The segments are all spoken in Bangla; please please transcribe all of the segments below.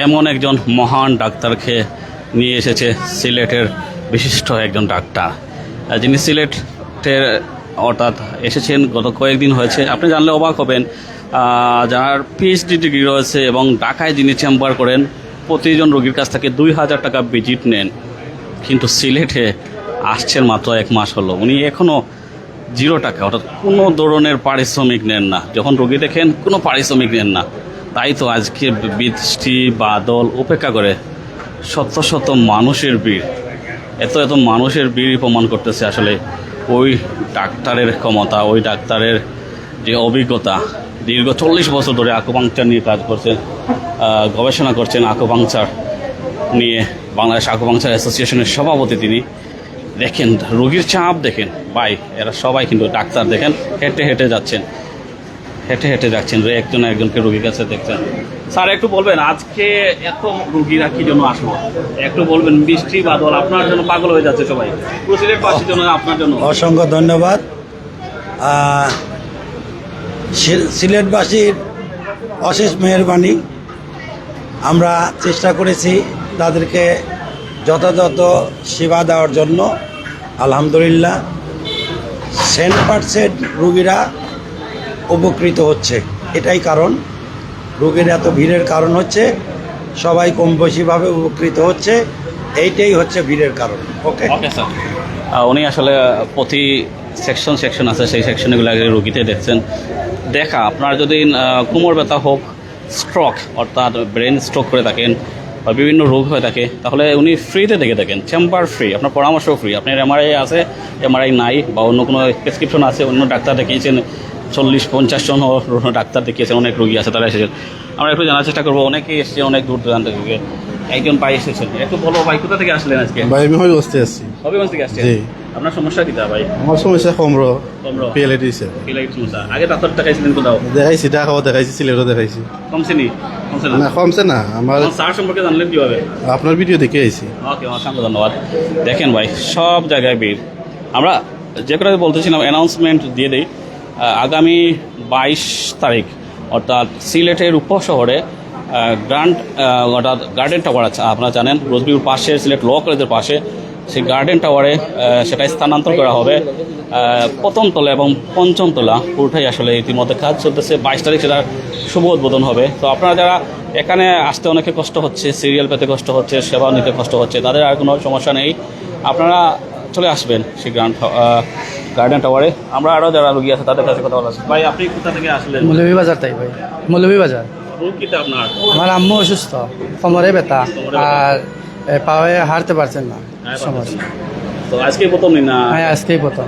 এমন একজন মহান ডাক্তারকে নিয়ে এসেছে সিলেটের বিশিষ্ট একজন ডাক্তার, যিনি সিলেটের অর্থাৎ এসেছেন গত কয়েকদিন হয়েছে। আপনি জানলে অবাক হবেন, যার পিএইচডি ডিগ্রি রয়েছে এবং ঢাকায় যিনি চেম্বার করেন, প্রতিজন রোগীর কাছ থেকে 2000 টাকা ভিজিট নেন, কিন্তু সিলেটে আসছেন মাত্র 1 মাস হলো। উনি এখনও 0 টাকা অর্থাৎ কোনো ধরনের পারিশ্রমিক নেন না। যখন রোগী দেখেন কোনো পারিশ্রমিক নেন না। তাই তো আজকে বৃষ্টি বাদল উপেক্ষা করে শত শত মানুষের ভিড়, এত মানুষের ভিড় প্রমাণ করতেছে আসলে ওই ডাক্তারের ক্ষমতা, ওই ডাক্তারের যে অভিজ্ঞতা। দীর্ঘ 40 বছর ধরে আকুপাংচার নিয়ে কাজ করছেন, গবেষণা করছেন আকুপাংচার নিয়ে। বাংলাদেশ আকুপাংচার অ্যাসোসিয়েশনের সভাপতি তিনি। দেখেন রোগীর চাপ দেখেন ভাই, এরা সবাই কিন্তু ডাক্তার দেখেন হেঁটে হেঁটে যাচ্ছেন, একজনকে রোগীর কাছে দেখছেন। স্যার একটু বলবেন আজকে এত রোগীরা কি জন্য আসলো, একটু বলবেন। বৃষ্টি বাদল আপনার জন্য পাগল হয়ে যাচ্ছে সবাই, সিলেটবাসীর জন্য, আপনার জন্য অসংখ্য ধন্যবাদ। সিলেটবাসীর অশেষ মেহেরবানি। আমরা চেষ্টা করেছি তাদেরকে যথাযথ সেবা দেওয়ার জন্য। আলহামদুলিল্লাহ 100% রোগীরা উপকৃত হচ্ছে। এটাই কারণ, রোগীর এত ভিড়ের কারণ হচ্ছে সবাই কম বেশিভাবে উপকৃত হচ্ছে, এইটাই হচ্ছে ভিড়ের কারণ। Okay sir. উনি আসলে প্রতি সেকশন আছে, সেই সেকশনগুলো আগে রোগীতে দেখছেন। দেখা আপনার যদি কোমর ব্যথা হোক, স্ট্রোক অর্থাৎ ব্রেন স্ট্রোক করে থাকেন বা বিভিন্ন রোগ হয়ে থাকে, তাহলে উনি ফ্রিতে দেখে থাকেন, চেম্বার ফ্রি, আপনার পরামর্শ ফ্রি। আপনার এমআরআই আছে, এমআরআই নাই বা অন্য কোনো প্রেসক্রিপশন আছে, অন্য ডাক্তার দেখিয়েছেন, 40-50 জন ডাক্তার দেখিয়েছেন, অনেক রোগী আছে, তারা এসেছেন। আমরা একটু জানার চেষ্টা করবো, অনেকেই এসেছে অনেক দূর দূরান্ত থেকে। একজন ভাই এসেছেন, একটু বলো ভাই কোথা থেকে আসলেন আজকে? ভাই আমি হবিগঞ্জ থেকে আসছি। হবিগঞ্জ থেকে আসছেন? জি। আপনার সমস্যা কি তা ভাই? আমার সমস্যা কমরো পিএলআইটিসে। সমস্যা আগে ডাক্তার দেখাইছিলেন কোথাও? দেখাইছি, ঢাকাও দেখাইছি, সিলেটও দেখাইছি। কমছে না কমছে না। আমার স্যার সম্পর্কে জানলেন কিভাবে? আপনার ভিডিও দেখে আইছি। ওকে, অসংখ্য ধন্যবাদ। দেখেন ভাই সব জায়গায় ভিড়। আমরা যে কথা বলতেছিলাম, অ্যানাউন্সমেন্ট দিয়ে দিই। আগামী 22 তারিখ অর্থাৎ সিলেটের উপশহরে অর্থাৎ গার্ডেন টাওয়ার আছে, আপনারা জানেন রোজবিউর পাশে, সিলেট ল কলেজের পাশে সেই গার্ডেন টাওয়ারে সেটা স্থানান্তর করা হবে। প্রথম তলা এবং পঞ্চম তলা পুরোটাই আসলে ইতিমধ্যে কাজ চলতেছে। 22 তারিখ সেটার শুভ উদ্বোধন হবে। তো আপনারা যারা এখানে আসতে অনেকে কষ্ট হচ্ছে, সিরিয়াল পেতে কষ্ট হচ্ছে, সেবা নিতে কষ্ট হচ্ছে, তাদের আর কোনো সমস্যা নেই। আপনারা চলে আসবেন সেই গার্ডেন টাওয়ারে। আমরা আরও যারা রোগী আছে তাদের কাছে কথা বলা আছে। ভাই আপনি কোথা থেকে আসলেন? মৌলভীবাজার। তাই ভাই মৌলভীবাজার। রোগ কিটা আপনার? আমার আম্মু অসুস্থ, কোমরে ব্যথা আর পায়ে হাঁটতে পারছেন না, সমস্যা। তো আজকে প্রথম না? হ্যাঁ আজকেই প্রথম।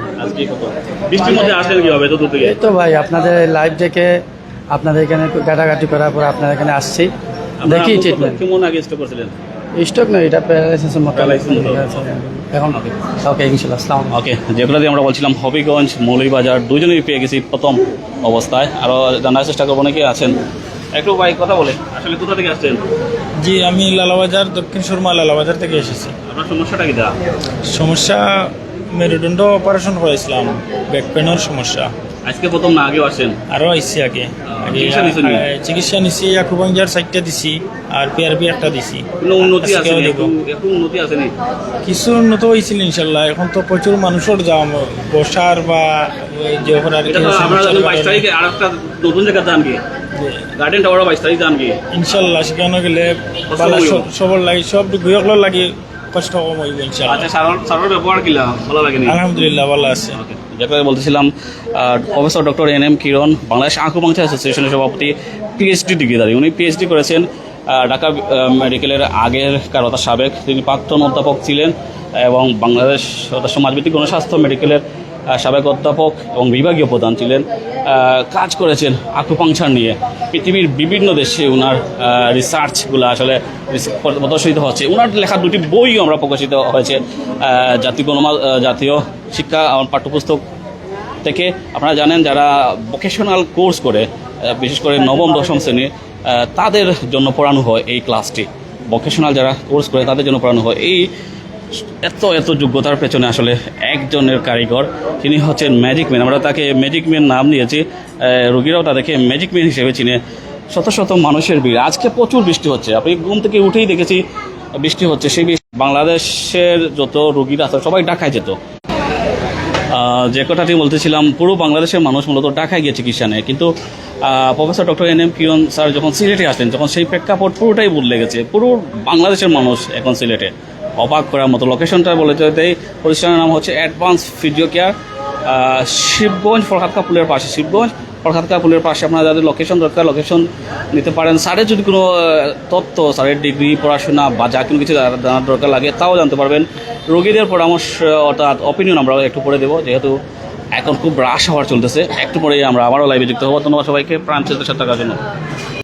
বৃষ্টির মধ্যে আসলেন কিভাবে এত দূর থেকে? এই তো ভাই আপনাদের লাইভ দেখে আপনাদের এখানে ঘাটাঘাটি করার পর আপনাদের এখানে আসছি, দেখি ট্রিটমেন্ট। কেমন আগে স্টক করছিলেন? স্ট্রোক নয়, এটা প্যারালাইসিসের মতো এখন। ওকে ইনশাআল্লাহ। আসসালাম। ওকে, যেগুলো দিয়ে আমরা বলছিলাম হবিগঞ্জ, মৌলভীবাজার দুজনেই পেয়ে গেছি প্রথম অবস্থায়। আরও জানার চেষ্টা করবো অনেকে আছেন। একটু ভাই কথা বলে, আসলে কোথা থেকে আসছেন? জি, আমি লালাবাজার, দক্ষিণ সুরমা লালাবাজার থেকে এসেছি। আপনার সমস্যাটা কি? সমস্যা মেরুদণ্ড অপারেশন করেছিলাম, ব্যাক পেনের সমস্যা। আজকে প্রথম না আগেও আসেন? আরও আসছি আগে। চিকিৎসা নিচ্ছি, আকুপাংচার 4টা দিছি আর পিআরপি 1টা দিছি। উন্নতি আছে? একটু উন্নতি আছে নি? কিছু উন্নত হয়েছিল ইনশাল্লাহ। এখন তো প্রচুর মানুষের জাম, বসার বা যে আর একটা নতুন জায়গা যান কি গার্ডেন টাওয়ার 22 তারিখ যান কি ইনশাল্লাহ। সেখানে গেলে সবর লাগে, সব গুহকল লাগে, কষ্ট কম হইব ইনশাল্লাহ। আচ্ছা, সারোর ব্যবহার কিলা ভালো লাগে? আলহামদুলিল্লাহ ভালো আছে। যেটা বলতেছিলাম, প্রফেসর ডক্টর এন এম কিরণ, বাংলাদেশ আকুপাংচার অ্যাসোসিয়েশনের সভাপতি, পিএইচডি ডিগ্রিধারী। উনি পিএইচডি করেছেন ঢাকা মেডিকেলের আগেরকার অর্থাৎ সাবেক, তিনি প্রাক্তন অধ্যাপক ছিলেন এবং বাংলাদেশ সমাজভিত্তিক গণস্বাস্থ্য মেডিকেলের সাবেক অধ্যাপক এবং বিভাগীয় প্রধান ছিলেন। কাজ করেছেন আকুপাংচার নিয়ে। পৃথিবীর বিভিন্ন দেশে ওনার রিসার্চগুলো আসলে প্রদর্শিত হচ্ছে। ওনার লেখা 2টি বইও আমরা প্রকাশিত হয়েছে জাতীয় শিক্ষা পাঠ্যপুস্তক থেকে। আপনারা জানেন যারা ভোকেশনাল কোর্স করে, বিশেষ করে নবম দশম শ্রেণী, তাদের জন্য পড়ানো হয় এই ক্লাসটি। ভোকেশনাল যারা কোর্স করে তাদের জন্য পড়ানো হয়। এই এত যোগ্যতার পেছনে আসলে একজনের কারিগর, তিনি হচ্ছেন ম্যাজিক ম্যান। আমরা তাকে ম্যাজিক ম্যান নাম দিয়েছি, রোগীরাও তাদেরকে ম্যাজিক ম্যান হিসেবে চিনে। শত শত মানুষের ভিড়। আজকে প্রচুর বৃষ্টি হচ্ছে, আপনি ঘুম থেকে উঠেই দেখেছি বৃষ্টি হচ্ছে। সেই বাংলাদেশের যত রোগীরা আছে সবাই ঢাকায় যেত। যে কথাটি বলতেছিলাম, পুরো বাংলাদেশের মানুষ মূলত ঢাকায় গিয়ে চিকিৎসা নেয়, কিন্তু প্রফেসর ডক্টর এন এম কিরণ স্যার যখন সিলেটে আসলেন, তখন সেই প্রেক্ষাপট পুরোটাই বদলে গেছে। পুরো বাংলাদেশের মানুষ এখন সিলেটে, অবাক করার মতো। লোকেশনটা বলে দেয়, প্রতিষ্ঠানের নাম হচ্ছে অ্যাডভান্স ফিজিও কেয়ার, শিবগঞ্জ ফরহাদকা পুলের পাশে। শিবগঞ্জ ফরহাদকা পুলের পাশে আপনারা যাদের লোকেশন দরকার, লোকেশন নিতে পারেন। স্যারের যদি কোনো তথ্য, স্যারের ডিগ্রি, পড়াশোনা বা যা কোনো কিছু জানার দরকার লাগে তাও জানতে পারবেন। রোগীদের পরামর্শ অর্থাৎ অপিনিয়ন আমরা একটু পরে দেবো, যেহেতু এখন খুব রাশ হওয়ার চলতেছে। একটু পরেই আমরা আবারও লাইভে যুক্ত হবো। ধন্যবাদ সবাইকে প্রাণ চেষ্টার সাথে থাকার জন্য।